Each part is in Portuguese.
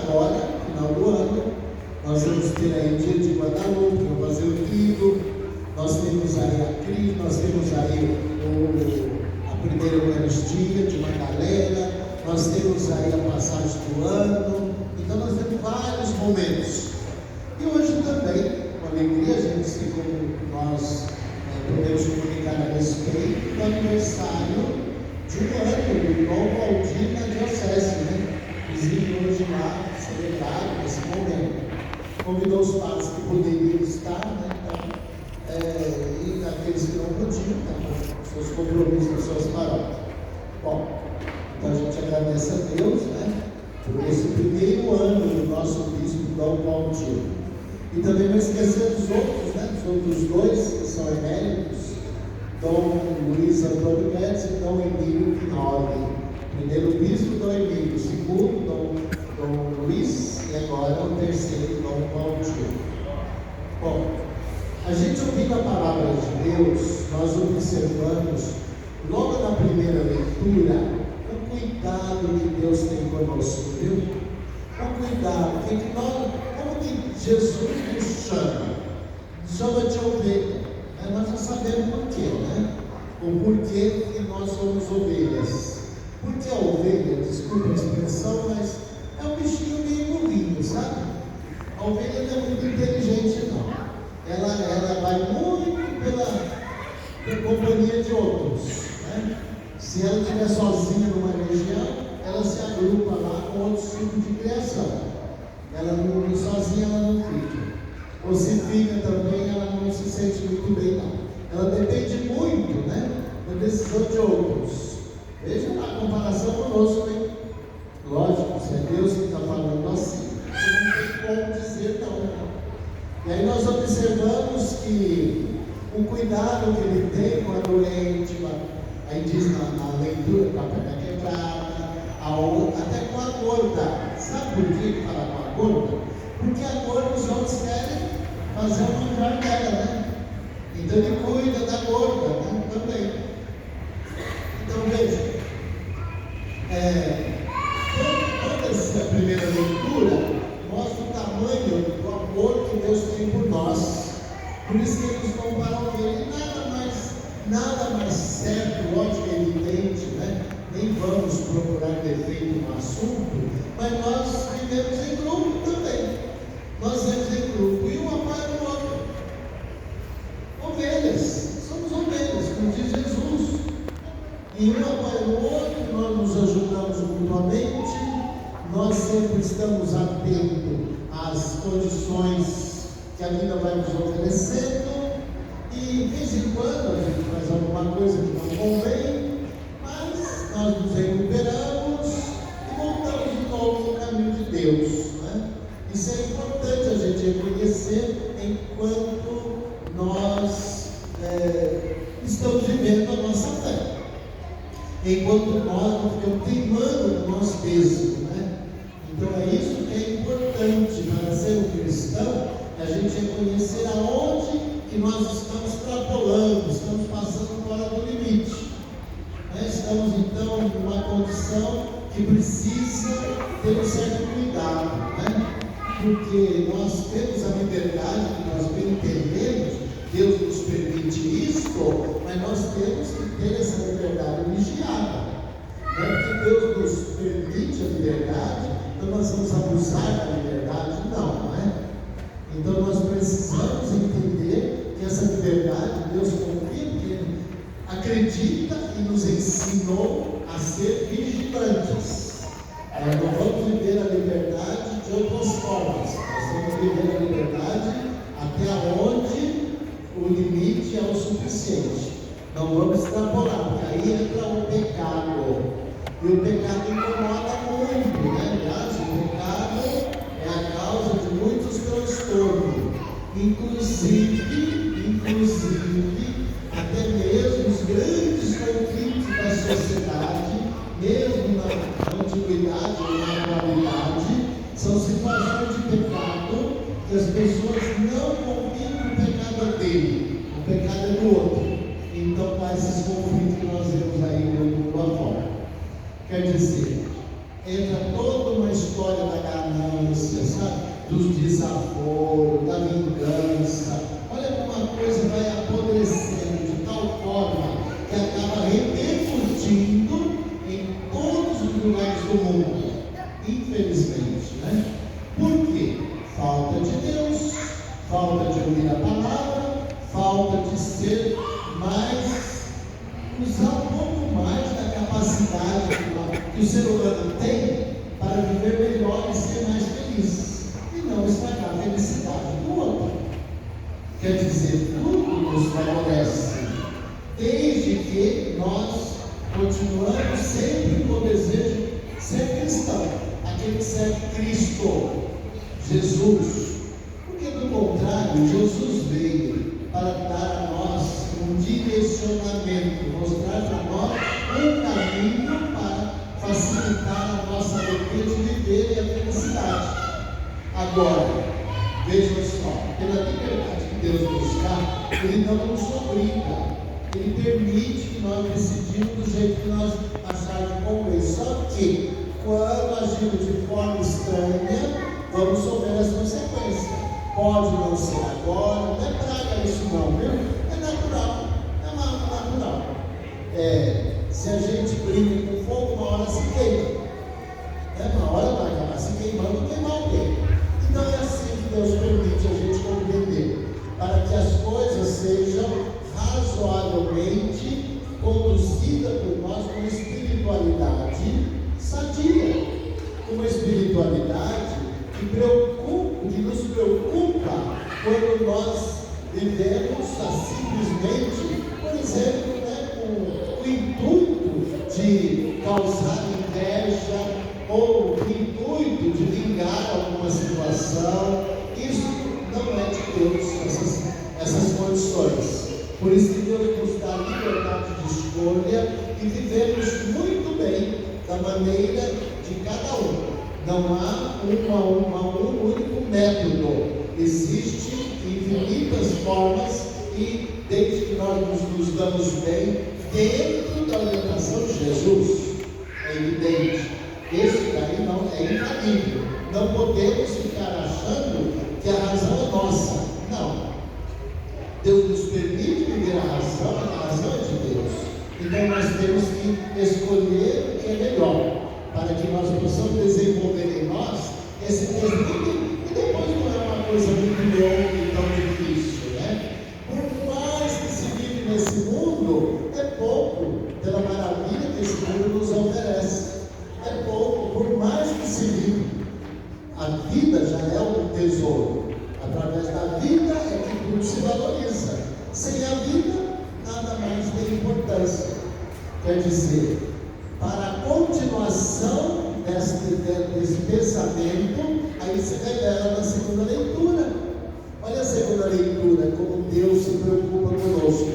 agora, final do ano, nós vamos ter aí o dia de Guadalupe, vamos fazer o trigo, nós temos aí a Cris, nós temos aí a primeira Eucaristia de Magdalena, nós temos aí a passagem do ano, então nós temos vários momentos. E hoje também, com alegria, a gente se nós podemos comunicar a respeito do aniversário de um ano do Dom Valdir na Diocese, né? Vizinho hoje lá, celebrado nesse momento. Convidou os padres que poderiam estar, né? Então, e aqueles que não podiam, né? Seus compromissos com suas paróquias. Bom, então a gente agradece a Deus, né? Por esse primeiro ano do nosso bispo Dom Valdir. E também não esquecer dos outros, né? Dos outros dois que são eméritos, Dom Luiz Antônio Médici e Dom Emílio Pinoli. Primeiro bispo, Dom Emílio, segundo, Dom Luiz, e agora o terceiro, Dom Valdir. Bom, a gente ouvindo a palavra de Deus, nós observamos, logo na primeira leitura, o cuidado que Deus tem conosco, viu? O cuidado, como que Jesus nos chama de ovelha. Nós já sabemos por quê, né? O porquê que nós somos ovelhas. Porque a ovelha, desculpa a expressão, mas é um bichinho meio burrinho, sabe? A ovelha não é muito inteligente, não. Ela vai muito pela companhia de outros, né? Se ela estiver sozinha numa região, ela se agrupa lá com outros tipos de criação. Ela não, sozinha ela não fica. Ou se fica também, ela não se sente muito bem, não. Ela depende muito, né, da decisão de outros. Veja a comparação conosco, hein? Lógico, se é Deus que está falando assim, não tem como dizer não, né? E aí nós observamos que o cuidado que ele tem com a doente, aí diz na leitura, com a perna quebrada, até com a gorda. Sabe por que ele fala com a gorda? Porque a gorda os outros querem fazer o manjar dela, né? Então ele cuida da gorda, né? Também. Então veja, toda essa primeira leitura mostra o tamanho do amor que Deus tem por nós. Por isso que eles comparam ele, nada mais certo, lógico e evidente, né? Nem vamos procurar defeito no assunto, mas nós vivemos em grupo também. Nós vivemos em grupo e um apoia o outro. Ovelhas, somos ovelhas, como diz Jesus. E um apoia o outro, nós nos ajudamos mutuamente, nós sempre estamos atentos às condições que a vida vai nos oferecendo, e de vez em quando a gente faz alguma coisa que não convém, mas nós nos recuperamos e voltamos de novo no caminho de Deus, né? Isso é importante a gente reconhecer enquanto nós estamos vivendo a nossa fé, enquanto nós não ficamos teimando com nós mesmos, né? Então é isso que é importante para ser um cristão, a gente reconhecer aonde que nós estamos extrapolando, estamos passando fora do limite, né? Estamos então numa condição que precisa ter um certo cuidado, né? Porque nós temos a liberdade que nós bem entendemos, Deus nos permite isso, mas nós temos que ter essa liberdade vigiada. Não é que Deus nos permite a liberdade, então nós vamos abusar da liberdade, não é? Então nós precisamos entender que essa liberdade Deus confia, porque Ele acredita e nos ensinou a ser vigilantes. Nós não vamos viver a liberdade de outras formas, nós vamos viver a liberdade até onde o limite é o suficiente. Não vamos extrapolar, porque aí entra o pecado. E o pecado incomoda muito, né? Aliás, o pecado é a causa de muitos transtornos, inclusive até mesmo os grandes conflitos da sociedade, mesmo na antiguidade ou na atualidade, são situações de pecado que as pessoas não confiam que o pecado é dele, o pecado é do outro. Então, com esses conflitos que nós vemos aí no mundo afora. Quer dizer, entra toda uma história da ganância, dos desaforos, da vingança. Olha como a coisa vai apodrecendo de tal forma que acaba repercutindo em todos os lugares do mundo, infelizmente, né? Por quê? Falta de Deus, falta de ouvir a palavra, falta de ser mais, usar um pouco mais da capacidade que o ser humano tem para viver melhor e ser mais feliz, e não estragar a felicidade do outro. Quer dizer, tudo nos favorece, desde que nós continuamos sempre com o desejo de ser cristão, aquele que serve Cristo, Jesus. Porque do contrário, Jesus veio para dar a nós um direcionamento, mostrar para nós um caminho para facilitar a nossa alegria de viver e a felicidade. Agora, vejam só, pela liberdade que Deus nos dá, Ele não nos obriga, Ele permite que nós decidimos do jeito que nós acharmos convém. Só que, quando agimos de forma estranha, vamos sofrer as consequências. Pode não ser agora, não é praga isso não, viu? É natural, é natural. Se a gente brinca com fogo, uma hora se queima. Uma hora vai acabar se queimando e queimar alguém. Então é assim que Deus permite a gente compreender, para que as coisas sejam razoavelmente conduzidas por nós com espiritualidade sadia, uma espiritualidade que nos preocupa quando nós vivemos simplesmente, por exemplo, com o intuito de causar inveja ou o intuito de vingar alguma situação. Isso não é de Deus, essas condições. Por isso que Deus nos dá liberdade de escolha e vivemos muito bem da maneira de cada um. Não há um único método, existem infinitas formas, e desde que nós nos damos bem dentro da orientação de Jesus, é evidente, esse daí não é infalível. Não podemos ficar achando que a razão é nossa. Não. Deus nos permite viver a razão é de Deus. Então nós temos que escolher o que é melhor, para que nós possamos desenvolver em nós esse desejo, e depois não é uma coisa muito longa e tão difícil, né? Por mais que se vive nesse mundo, é pouco pela maravilha que esse mundo nos oferece. É pouco, por mais que se vive. A vida já é um tesouro. Através da vida é que tudo se valoriza. Sem a vida, nada mais tem importância. Quer dizer, para a continuação desse pensamento, aí se revela na segunda leitura. Olha a segunda leitura, como Deus se preocupa conosco.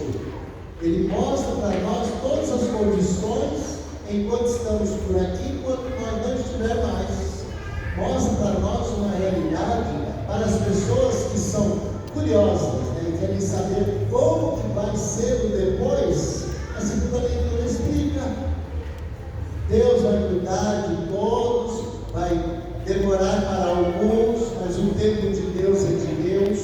Ele mostra para nós todas as condições enquanto estamos por aqui, quando nós não estiver mais. Mostra para nós uma realidade para as pessoas que são curiosas, né, e querem saber como que vai ser o depois. A segunda leitura explica. Deus vai cuidar de todos, vai demorar para alguns, mas o tempo de Deus é de Deus.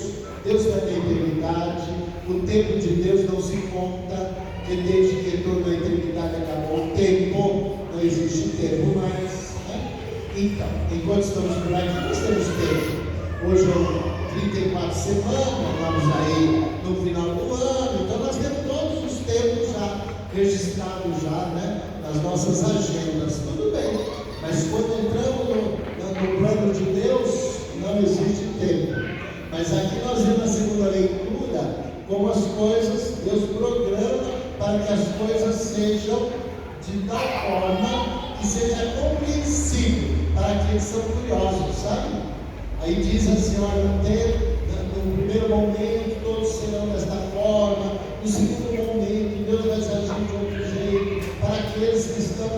Deus vai ter eternidade. O tempo de Deus não se conta, porque desde que toda a eternidade acabou o tempo, não existe tempo mais, né? Então, enquanto estamos por aqui, nós temos tempo. Hoje é 34 semanas, vamos aí no final do ano, então nós temos todos os tempos já registrados já, né, nas nossas agendas. Tudo bem, mas quando entramos no plano de Deus, não existe tempo. Mas aqui nós vemos na segunda leitura como as coisas, Deus programa para que as coisas sejam de tal forma que seja compreensível para aqueles que são curiosos, sabe? Aí diz assim, olha, no primeiro momento todos serão desta forma, no segundo momento Deus vai agir de outro jeito, para aqueles que estão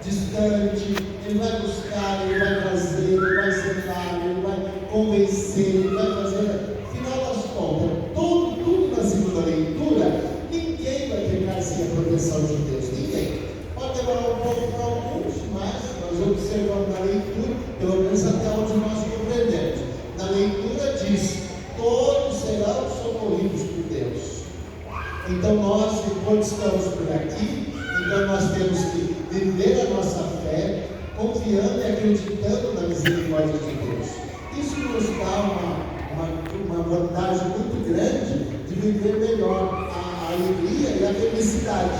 distantes, Ele vai buscar, Ele vai trazer, Ele vai sentar, Ele vai convencer, Ele vai fazer, final das contas, tudo na segunda leitura, ninguém vai ficar sem a proteção de Deus, ninguém. Pode demorar um pouco para alguns, mas nós observamos na leitura, pelo menos até onde nós compreendemos. Na viver a nossa fé, confiando e acreditando na misericórdia de Deus. Isso nos dá uma vantagem muito grande de viver melhor a alegria e a felicidade.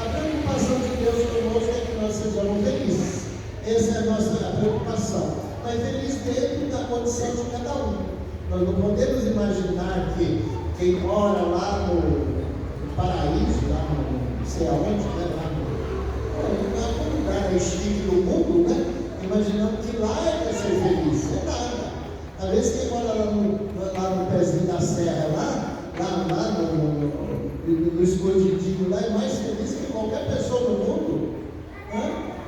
A preocupação de Deus conosco é que nós sejamos felizes. Essa é a nossa preocupação. Mas feliz dentro da condição de cada um. Nós não podemos imaginar que quem mora lá no paraíso, lá no não sei aonde, né? Lá no lugar chique do mundo, né? Imaginando que lá é para ser feliz. É nada. Talvez quem mora lá no pezinho da serra, lá no escondidinho, lá é mais feliz que qualquer pessoa no mundo. Né?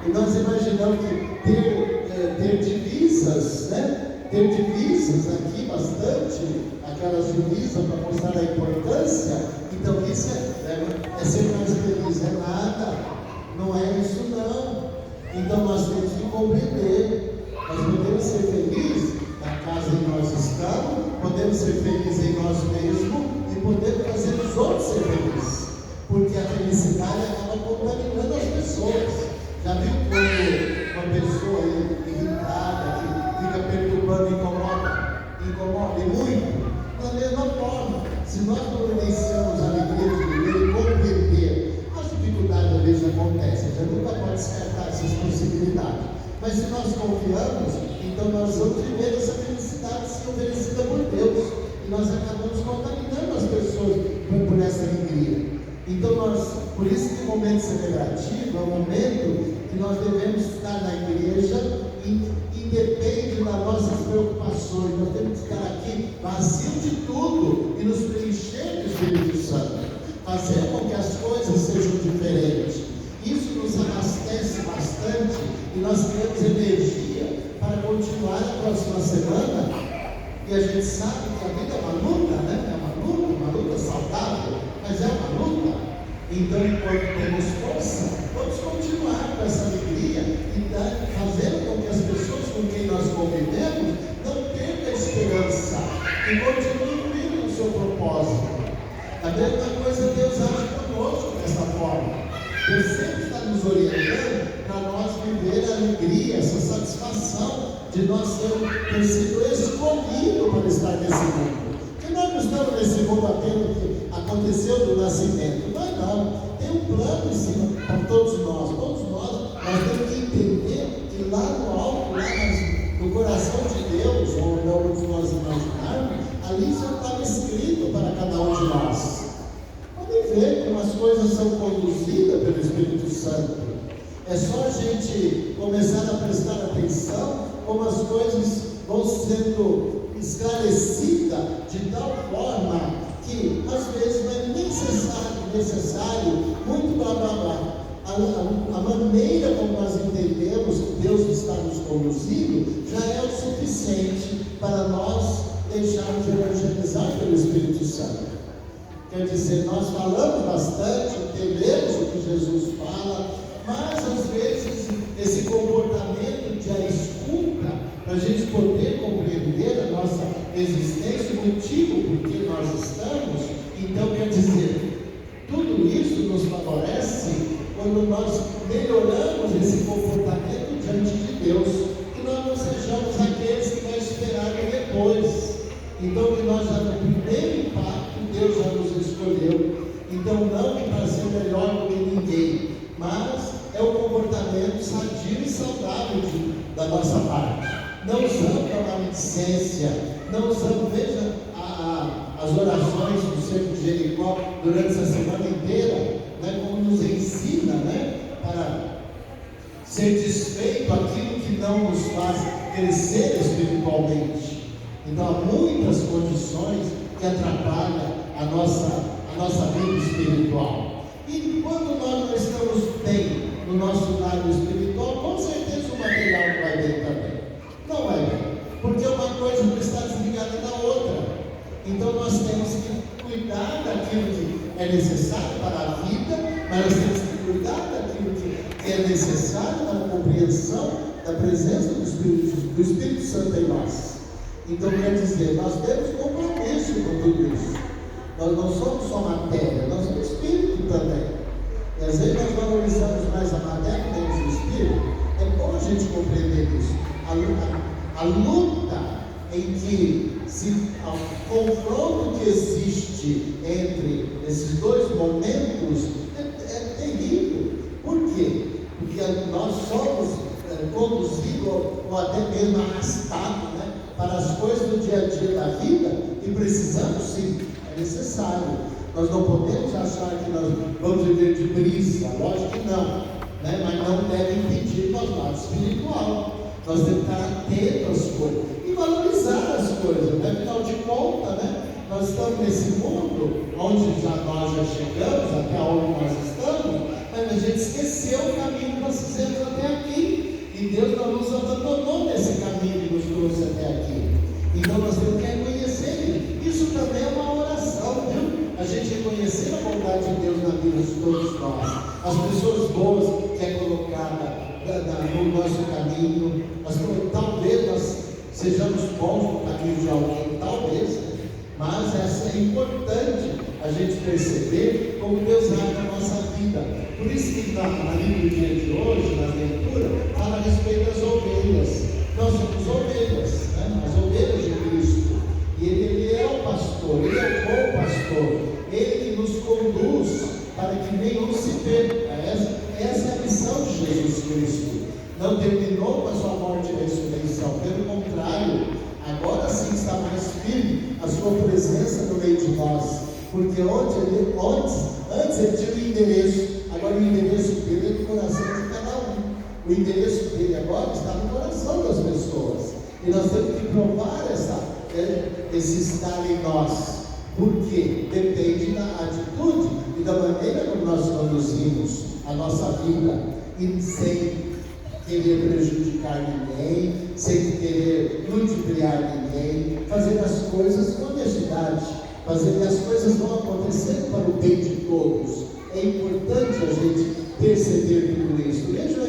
E nós imaginamos que ter divisas, né? Ter divisas aqui bastante, aquelas divisas para mostrar a importância, então isso é ser mais feliz, é nada, não é isso não. Então nós temos que compreender, nós podemos ser felizes na casa em que nós estamos, podemos ser felizes em nós mesmos e podemos fazer os outros ser felizes, porque a felicidade acaba contaminando as pessoas. Já viu quando uma pessoa irritada, que fica perturbando, incomoda e muito? Da mesma forma, se nós não vivenciamos a alegria de viver e compreender, as dificuldades às vezes acontecem, a gente nunca pode descartar essas possibilidades. Mas se nós confiamos, então nós vamos viver essa felicidade ser oferecida por Deus. E nós acabamos contaminando as pessoas por essa alegria. Então por isso que o momento celebrativo é um momento que nós devemos estar na igreja independe das nossas preocupações. Nós temos que estar aqui vazio de tudo e nos preencher do Espírito Santo, fazer com que as coisas sejam diferentes. Isso nos abastece bastante e nós temos energia para continuar a próxima semana. E a gente sabe que a vida é uma luta, né? É uma luta saudável, mas é uma luta. Então, enquanto temos força, vamos continuar com essa alegria e fazendo com que as pessoas com quem nós convivemos não percam a esperança e continuem cumprindo o seu propósito. A mesma coisa Deus age conosco dessa forma. Deus sempre está nos orientando para nós viver a alegria, essa satisfação de nós ter sido escolhidos para estar nesse mundo. Porque nós não estamos nesse mundo apenas que aconteceu do nascimento. Nós não. Tem um plano em cima para todos nós. Todos nós temos que entender que lá no alto, lá no coração de Deus, ou não onde nós imaginarmos, ali já estava escrito para cada um de nós. Podem ver como as coisas são conduzidas pelo Espírito Santo. É só a gente começar a prestar atenção como as coisas vão sendo esclarecidas de tal forma que às vezes não é necessário muito blá blá blá. A maneira como nós entendemos que Deus está nos conduzindo já é o suficiente para nós deixarmos de evangelizar pelo Espírito Santo. Quer dizer, nós falamos bastante, entendemos o que Jesus fala, mas às vezes esse comportamento de a escuta, para a gente poder compreender a nossa existência, o motivo por que nós estamos, então quer dizer, tudo isso nos favorece quando nós melhoramos esse comportamento diante de Deus, que nós não sejamos aqueles que vai esperar depois. Então que nós já no primeiro impacto, Deus já nos escolheu. Então não para ser melhor do que ninguém, mas é o comportamento sadio e saudável da nossa parte. Não usamos a maledicência, não usamos, veja as orações do Cerco de Jericó durante essa semana inteira, né, como nos ensina, né, para ser desfeito aquilo que não nos faz crescer espiritualmente. Então há muitas condições que atrapalham a nossa vida espiritual. E quando nós não estamos bem no nosso lado espiritual, com certeza o material não vai bem também. Não vai bem, porque uma coisa não está desligada da outra. Então nós temos que cuidar daquilo que é necessário para a vida, mas nós temos que cuidar daquilo que é necessário para a compreensão da presença do Espírito Santo em nós. Então quer dizer, nós temos compromisso com tudo isso. Nós não somos só matéria, nós somos espírito também. E às vezes nós valorizamos mais a matéria menos o espírito. É bom a gente compreender isso. A luta em que o confronto que existe entre esses dois momentos é terrível. Por quê? Porque nós somos conduzidos ou até mesmo arrastados, né, para as coisas do dia a dia da vida, e precisamos sim, é necessário. Nós não podemos achar que nós vamos viver de brisa, lógico que não, né? Mas não deve impedir o nosso lado espiritual. Nós temos que estar atentos às coisas e valorizar as coisas, né? Afinal de contas, né? Nós estamos nesse mundo onde nós já chegamos, até onde nós estamos, mas a gente esqueceu o caminho que nós fizemos até aqui. E Deus não nos abandonou nesse caminho e nos trouxe até aqui. Então nós temos que reconhecer Ele. Isso também é uma oração, viu? A gente reconhecer a bondade de Deus na vida de todos nós. As pessoas boas que é colocada no nosso caminho. Talvez nós sejamos bons no caminho de alguém, talvez, né? Mas é importante a gente perceber como Deus age na nossa vida. Por isso que na Bíblia do dia de hoje, na leitura, fala a respeito das ovelhas. Nós somos ovelhas, né? As ovelhas de Cristo. E Ele é o pastor, Ele é o bom pastor. Ele nos conduz para que nenhum se perca. Essa é a missão de Jesus Cristo. Não terminou com a sua morte e ressurreição. Pelo contrário, agora sim está mais firme a sua presença no meio de nós. Porque antes ele tinha um endereço, agora o endereço dele é no coração de cada um. O endereço dele agora está no coração das pessoas. E nós temos que provar esse estar em nós. Porque depende da atitude e da maneira como nós conduzimos a nossa vida, e sem querer prejudicar ninguém, sem querer ludibriar ninguém, fazer as coisas com honestidade, fazer que as coisas vão acontecendo para o bem de todos. É importante a gente perceber tudo isso. Veja o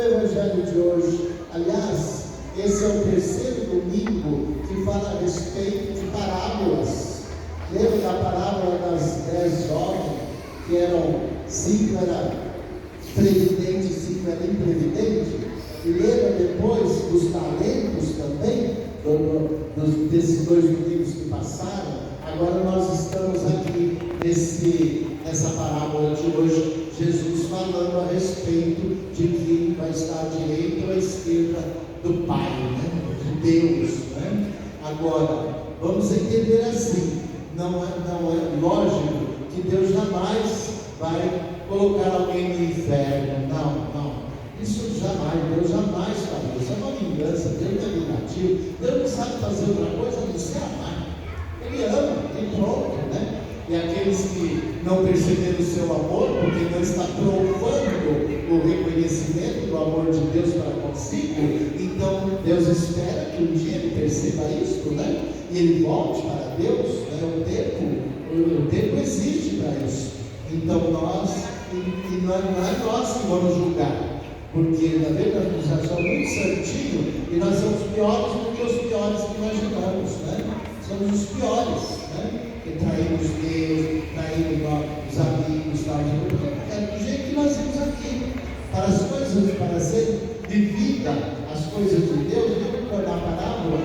Evangelho de hoje. Aliás, esse é o terceiro domingo que fala a respeito de parábolas. Lembra da parábola das 10 jovens, que eram 5 era previdente e 5 era imprevidente? E lembra depois dos talentos também, desses 2 domingos que passaram? Agora nós estamos aqui nessa parábola de hoje, Jesus falando a respeito de quem vai estar à direita ou à esquerda do Pai, né? De Deus, né? Agora, vamos entender assim, não é lógico que Deus jamais vai colocar alguém no inferno, não, isso jamais, Deus jamais faria, isso é uma vingança, Deus é vingativo, Deus não sabe fazer outra coisa a não ser amar, Ele ama, e pronto, né? E aqueles que não perceberam o seu amor, porque não está provando o reconhecimento do amor de Deus para consigo, então Deus espera que um dia ele perceba isso, né? E ele volte para Deus, né? O tempo existe para isso. Então não é nós que vamos julgar, porque na verdade nós já somos muito certinhos e nós somos piores do que os piores que imaginamos, né? Somos os piores, né? Que traímos Deus, traímos os amigos, do jeito que nós vimos aqui, para as coisas, para ser vivida as coisas de Deus, vamos recordar a parábola.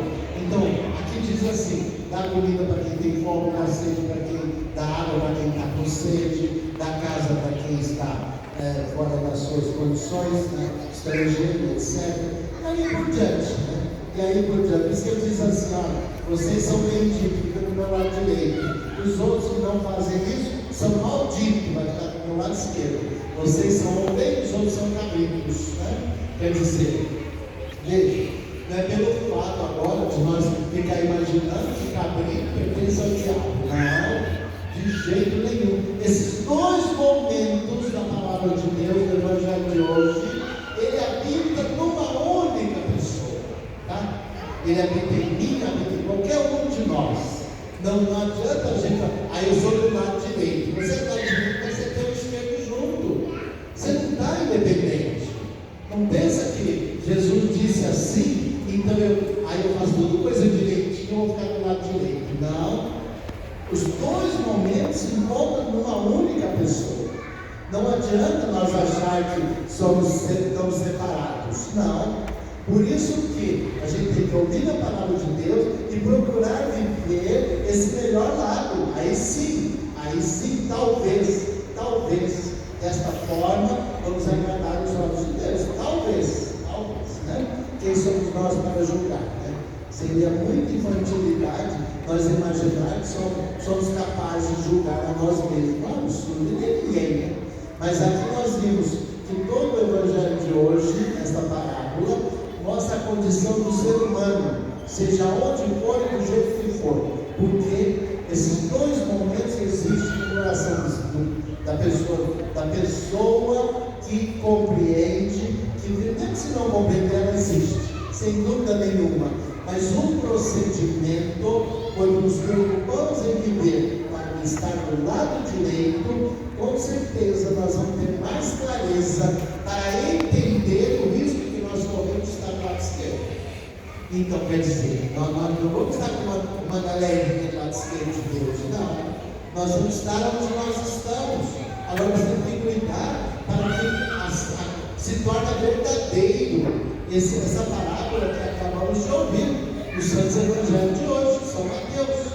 Então, aqui diz assim: dá comida para quem tem fome, dá sede para quem, dá água para quem está com sede, dá casa para quem está fora das suas condições, né? Estrangeiro, etc. E aí por diante, né? E aí por diante, por isso que ele diz assim: ó, vocês são benditos, ficam do meu lado direito. Os outros que não fazem isso são malditos, vai ficar do meu lado esquerdo. Vocês são ovelhas, os outros são cabritos, né? Quer dizer, veja, não é pelo fato agora de nós ficar imaginando que cabrito pertence ao diabo. Não, de jeito nenhum. Esses 2 momentos da palavra de Deus, do Evangelho de hoje, ele habita numa única pessoa, tá? Ele habita em mim, habita em qualquer um de nós. Não adianta a gente falar, eu sou do lado direito. Você está direito, mas você tem o esquerdo junto. Você não está independente. Não pensa que Jesus disse assim, então eu faço tudo coisa direitinho, eu vou ficar do lado direito. Não. Os 2 momentos se encontram numa única pessoa. Não adianta nós achar que somos tão separados. Não. Por isso que a gente tem que ouvir a palavra de Deus e procurar viver esse melhor lado. Aí sim, talvez, desta forma, vamos agradar os olhos de Deus. Talvez, né? Quem somos nós para julgar, né? Seria muita infantilidade nós imaginar que somos capazes de julgar a nós mesmos. Não é absurdo de ninguém, né? Mas aqui nós vimos que todo o evangelho de hoje, esta parábola, mostra a condição do ser humano, seja onde for e do jeito que for, porque esses dois momentos existem no coração da pessoa que compreende, que mesmo se não compreender, ela existe, sem dúvida nenhuma, mas o procedimento, quando nos preocupamos em viver para estar do lado direito, com certeza nós vamos ter mais clareza para entender o risco que nós corremos de estar do lado esquerdo. Então, quer dizer, nós não vamos estar com uma galerinha do lado esquerdo de Deus, não. Nós vamos estar onde nós estamos. Agora nós temos que cuidar para que se torne verdadeiro essa parábola que acabamos de ouvir, os santos evangelhos de hoje, São Mateus,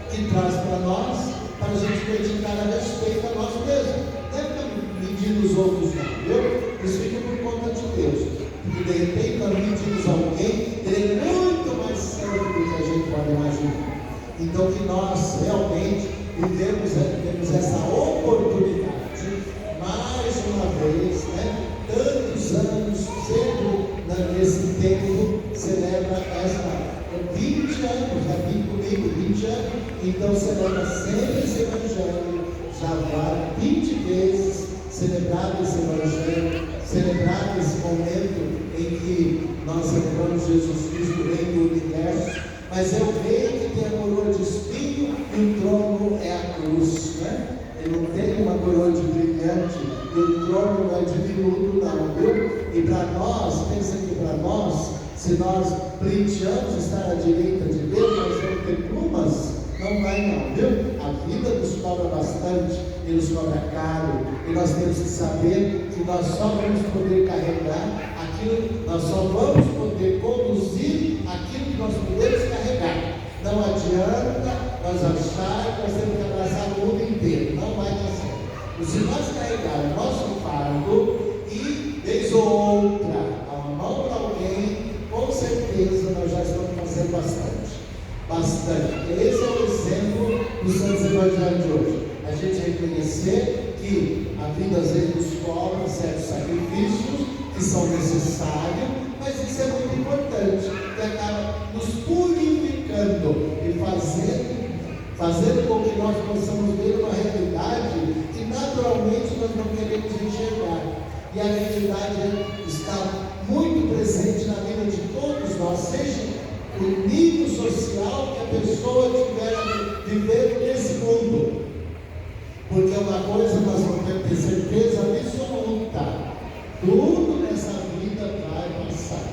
que traz para nós, para a gente meditar a respeito a nós mesmos. Não é ficar medindo os outros, não, viu? Isso fica por conta de Deus. Porque de repente nós medimos alguém, ele é muito mais sério do que a gente pode imaginar. Então que nós realmente temos essa oportunidade, mais uma vez, né? Tantos anos, sempre nesse tempo, celebra esta 20 anos, aqui comigo, 20 anos, então celebra sempre esse Evangelho, já vai 20 vezes celebrado esse Evangelho, celebrado esse momento em que nós celebramos Jesus Cristo, o Rei do Universo, mas é o Rei que tem a coroa de espinho e o trono é a cruz, né? Ele não tem uma coroa de brilhante e o trono não é diminuto, não, viu? E para nós, pensa que para nós, se nós pleiteamos estar à direita de Deus, nós vamos ter plumas? Não vai não, viu? A vida nos cobra bastante e nos cobra caro, e nós temos que saber que nós só vamos poder carregar aquilo, nós só vamos poder conduzir aquilo que nós podemos carregar. Não adianta nós achar que nós temos que abraçar o mundo inteiro, não vai dar certo. E se nós carregarmos o nosso fardo e, vez ou outra, dar uma mão para alguém, com certeza nós já estamos fazendo bastante. Esse é o exemplo dos santos evangelhos de hoje. A gente reconhecer que a vida às vezes nos cobra certos sacrifícios que são necessários, mas isso é muito importante, que acaba nos purificando e fazendo com que nós possamos ver uma realidade que naturalmente nós não queremos enxergar. E a realidade está muito presente na vida de todos nós, seja o nível social que a pessoa tiver vivendo nesse mundo. Porque uma coisa nós vamos ter que ter certeza absoluta: tudo nessa vida vai passar.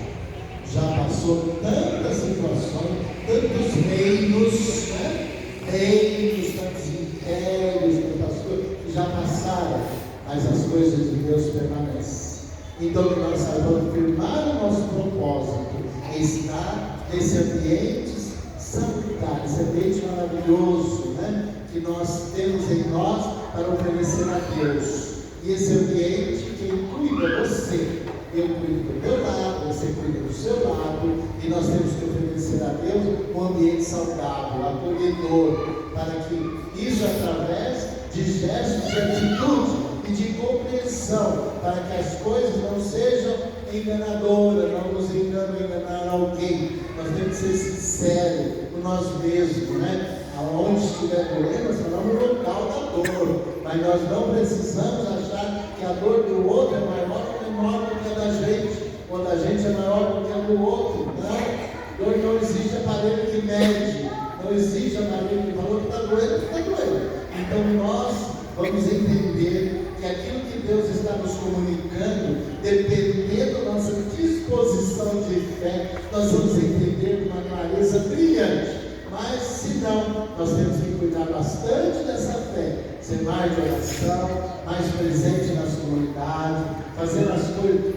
Já passou tantas situações, tantos reinos, né? Tantos impérios, tantas coisas que já passaram, mas as coisas de Deus permanecem. Então que nós saibamos firmar o nosso propósito em estar nesse ambiente salutar, esse ambiente maravilhoso, né? Que nós temos em nós para oferecer a Deus. E esse ambiente, quem cuida é você. Eu cuido do meu lado, você cuida do seu lado, e nós temos que oferecer a Deus um ambiente saudável, acolhedor, para que isso, através de gestos de atitude e de compreensão, para que as coisas não sejam enganadoras, não nos enganar alguém. Nós temos que ser sinceros com nós mesmos, né? Aonde estiver doendo, nós falamos no local da dor, mas nós não precisamos achar que a dor do outro é maior ou menor do que a da gente, ou da gente é maior do que a do outro. Não, dor não existe aparelho que mede, não existe aparelho que falou que está doendo, Então nós vamos entender que aquilo que Deus está nos comunicando, dependendo da nossa disposição de fé, nós vamos entender com uma clareza brilhante. Mas se não, nós temos que cuidar bastante dessa fé, ser mais de oração, mais presente nas comunidades, fazendo as coisas.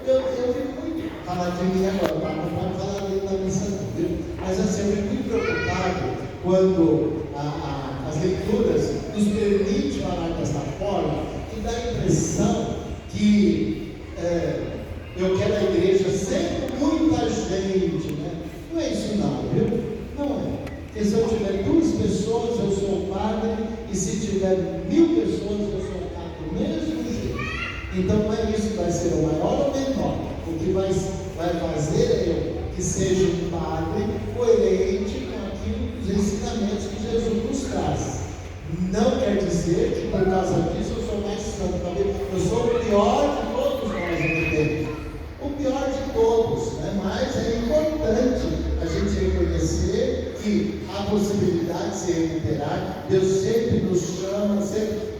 Eu fico muito falar de mim agora, tá? Não pode falar dentro da missa, viu? Mas assim, eu fico muito preocupado quando as leituras nos permitem falar dessa forma, que dá a impressão que eu quero a igreja sempre muita gente, né? Não é isso não, viu? Não é. Porque se eu tiver 2 pessoas, eu sou o padre, e se tiver 1000 pessoas, eu sou o padre do mesmo jeito. Então não é isso que vai ser o maior ou menor. O que vai fazer é eu que seja um padre coerente com aquilo, os ensinamentos que Jesus nos traz. Não quer dizer que por causa disso eu sou mais santo, talvez eu sou o pior de todos nós aqui dentro. O pior de todos, né? Mas é importante a gente reconhecer que há possibilidade de se recuperar. Deus sempre nos chama,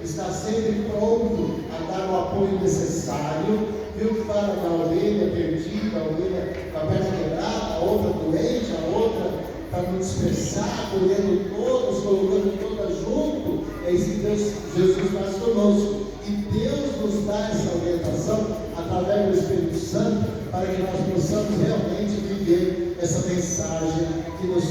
está sempre pronto a dar o apoio necessário. Viu que fala da ovelha perdida, a ovelha com a perna quebrada, a outra doente, a outra para não dispersar, colhendo todos, colocando todas junto. É isso que Jesus faz conosco. E Deus nos dá essa orientação através do Espírito Santo para que nós possamos realmente viver essa mensagem que nos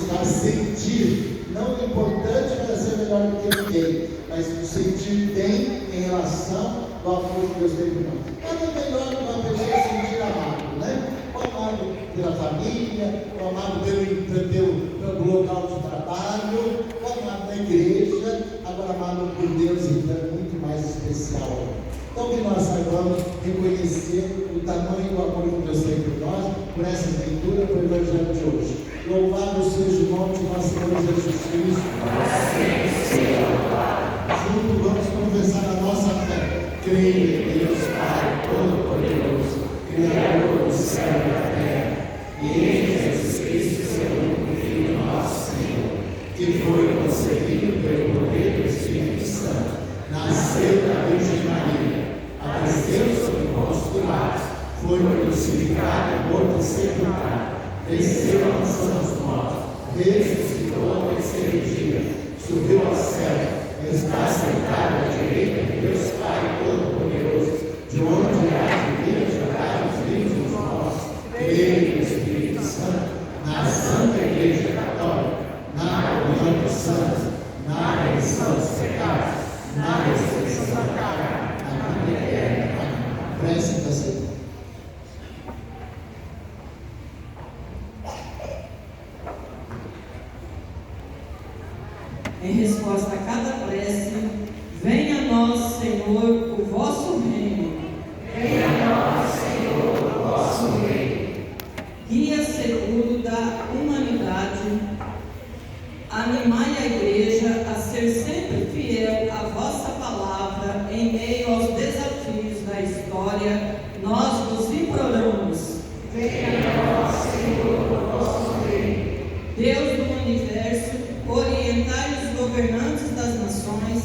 faz sentir, não importante para ser melhor do que ninguém, mas nos sentir bem em relação ao apoio que Deus tem por nós. Nada melhor que uma pessoa se sentir amado, né? O amado pela família, o amado pelo local de trabalho, o amado na igreja, agora amado por Deus, então é muito mais especial. Então que nós saibamos reconhecer o tamanho do amor que Deus tem por nós, por essa leitura, por o Evangelho de hoje. Louvado seja o nome de nosso Senhor Jesus Cristo. Junto vamos confessar a nossa fé. Creio em Deus Pai Todo-Poderoso, Criador do céu e da terra, e em Jesus Cristo, seu único Filho, nosso Senhor, que foi concebido pelo poder do Espírito Santo, nasceu da Virgem Maria, apareceu sob Pôncio Pilatos, foi crucificado, morto e sepultado, desceu à mansão dos mortos, ressuscitou ao terceiro dia, subiu ao céu, está sentado à direita de Deus Pai Todo-Poderoso, de onde há de vir julgar os vivos e os mortos. Creio no Espírito Santo, na Santa Igreja Católica, na comunhão dos santos, na remissão dos pecados, na ressurreição da carne, na vida eterna. Prece da Senhor. Em resposta a cada prece, venha a nós, Senhor, o vosso reino. Venha a nós, Senhor, o vosso reino. Guia seguro da humanidade, animai a Igreja a ser sempre fiel à vossa palavra em meio aos desafios da história, nós vos imploramos. Venha a nós, Senhor, o vosso reino. Deus do universo, orientai os governantes das nações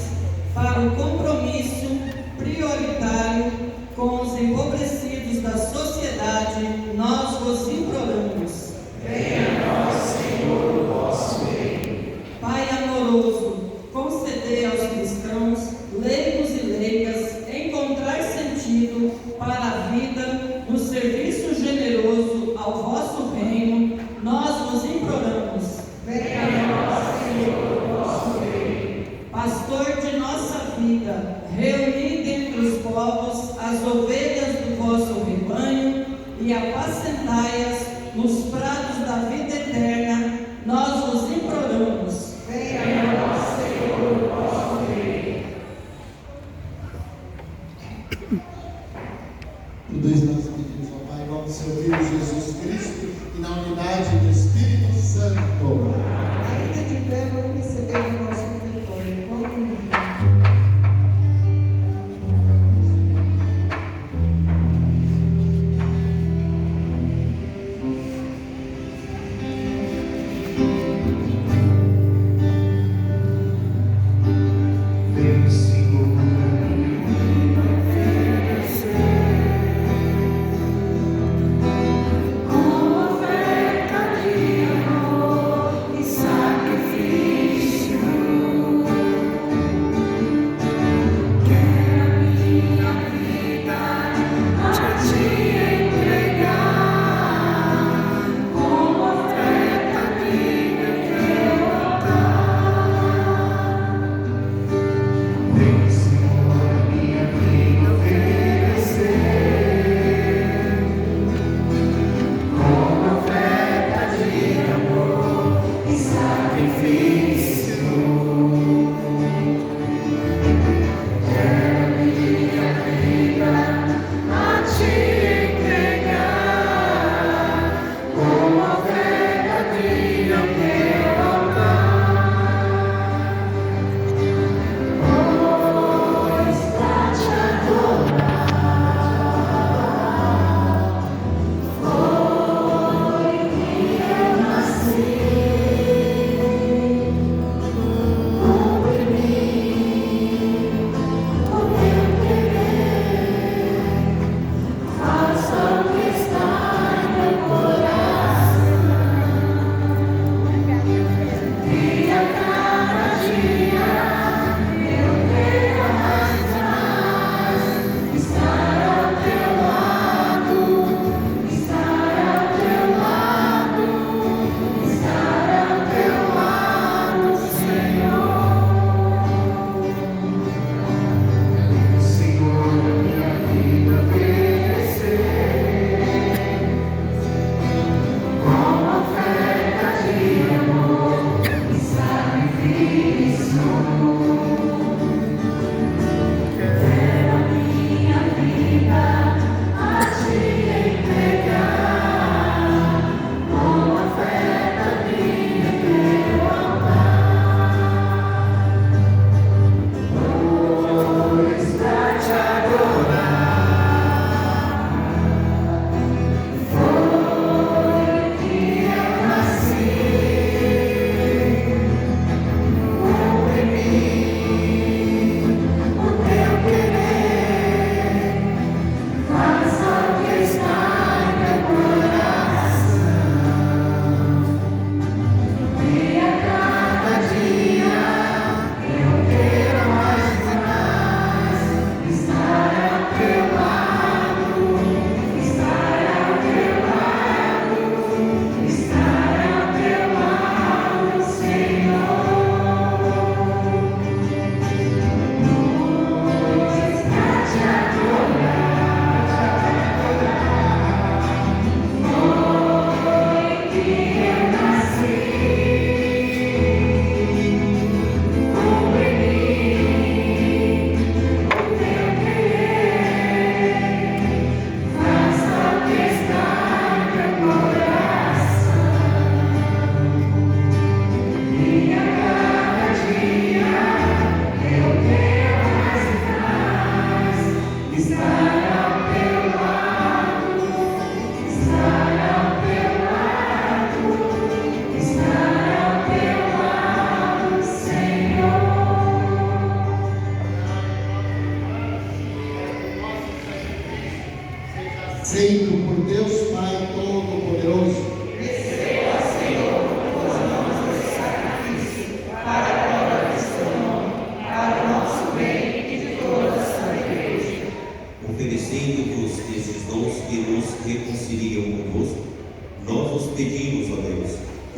para o compromisso prioritário com os empobrecidos da sociedade, nós vos imploramos. Venha a nós, Senhor, o vosso reino. Pai amoroso, concedei aos cristãos, leigos e leigas, encontrar sentido para a vida no serviço generoso ao vosso reino, nós vos imploramos. Venha a nós, Senhor, o vosso reino. Pastor de nossa vida, reuni dentre os povos as ovelhas do vosso rebanho e apacentai-as nos prados da vida eterna, nós vos imploramos. Venha a nós, Senhor, o vosso reino. Tudo isso nós pedimos ao Pai, em nome do seu Filho Jesus Cristo, e na unidade do Espírito Santo. Ainda de pé, vamos receber o nosso refeitório. Vamos unir. Com oferta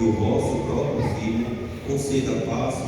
e o vosso próprio Filho, conceda paz